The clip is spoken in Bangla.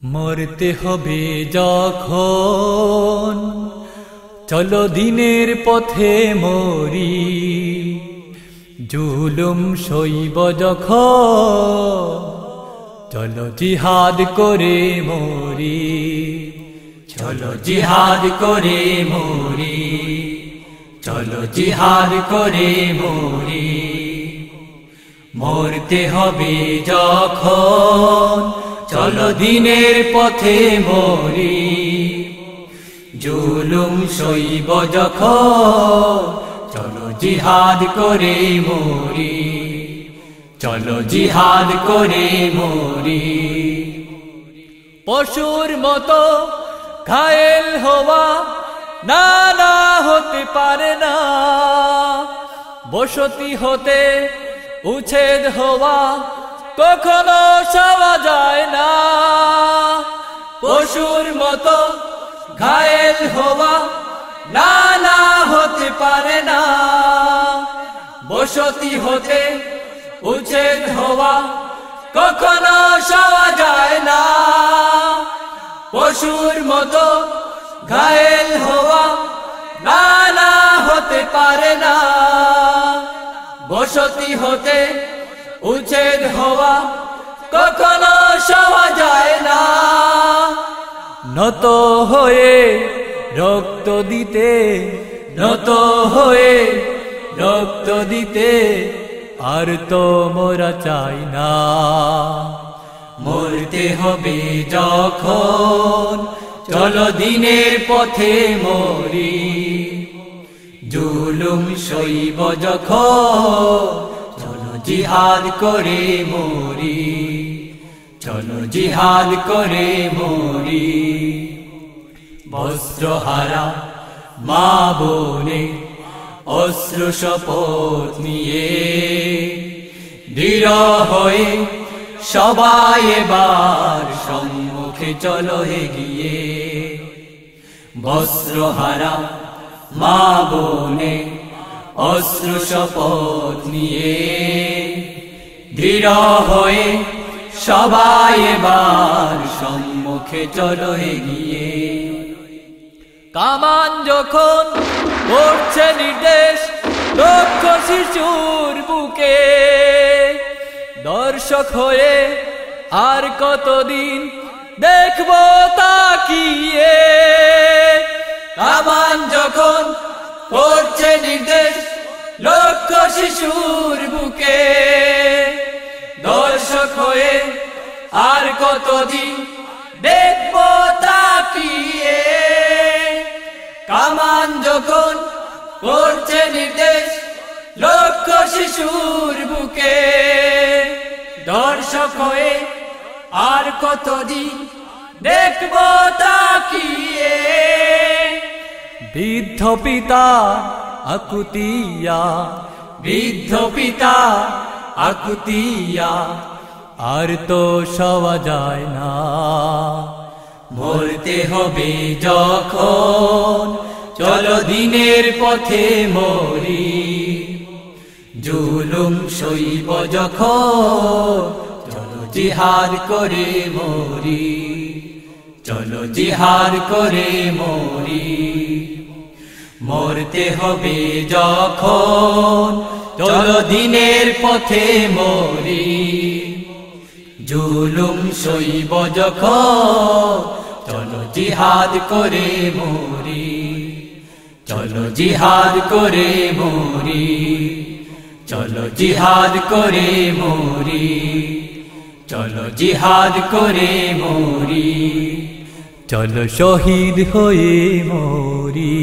মরতে হবে যখন চলো দিনের পথে মরি, জুলুম সইব যখন চলো জিহাদ করে মরি, চলো জিহাদ করে মরি, চলো জিহাদ করে মরি। মরতে হবে যখন চলো দিনের পথে মরি, জুলুম সইব যখন চলো জিহাদ করে মরি, চলো জিহাদ করে মরি। পশুর মতো ঘায়েল হওয়া না না হতে পারে না, বসতি হতে উচ্ছেদ হওয়া কখনো সওয়া যায় না। পশুর মতো ঘায়েল হওয়া না না হতে পারে না, বসতি হতে উচ্ছেদ হওয়া কখনো সওয়া যায় না। পশুর মতো ঘায়েল হওয়া না না হতে পারে না, বসতি হতে উচ্ছেদ হওয়া কখনো সওয়া যায় না। নত হয়ে রক্ত দিতে, নত হয়ে রক্ত দিতে আর তো মোরা চাই না। মরতে হবে যখন চলো দিনের পথে মরি, জুলুম সইব যখন চলো জিহাদ করে মরি, চলো জিহাদ করে মরি। বস্ত্রহারা মা বোনে অস্ত্র শপথ নিয়ে দৃঢ় হয়ে সবাই এবার সম্মুখে চলো এগিয়ে। বস্ত্রহারা মা বোনে অস্ত্র শপথ নিয়ে দৃঢ় হয়ে সবাই এবার সম্মুখে চলো এগিয়ে। কামান যখন করছে নির্দেশ লক্ষ শিশুর বুকে, দর্শক হয়ে আর কতদিন দেখবো তাকিয়ে। কামান যখন করছে নির্দেশ লক্ষ শিশুর বুকে, দর্শক হয়ে আর কতদিন দেখবো তাকিয়ে। কামান যখন করছে নির্দেশ লক্ষ শিশুর বুকে, দর্শক হয়ে আর কতদিন দেখবো তাকিয়ে। বৃদ্ধ পিতা আকুতিয়া, বৃদ্ধ পিতা আকুতিয়া আর তো সওয়া যায় না। মরতে হবে যখন চলো দিনের পথে মরি, জুলুম সইব যখন চলো জিহাদ করে মরি, চলো জিহাদ করে মরি। মরতে হবে যখন চলো দিনের পথে মরি, জুলুম সইব যখন চলো জিহাদ করে মরি, চলো জিহাদ করে মরি, চলো জিহাদ করে মরি, চলো জিহাদ করে মরি, চলো শহীদ হয়ে মরি।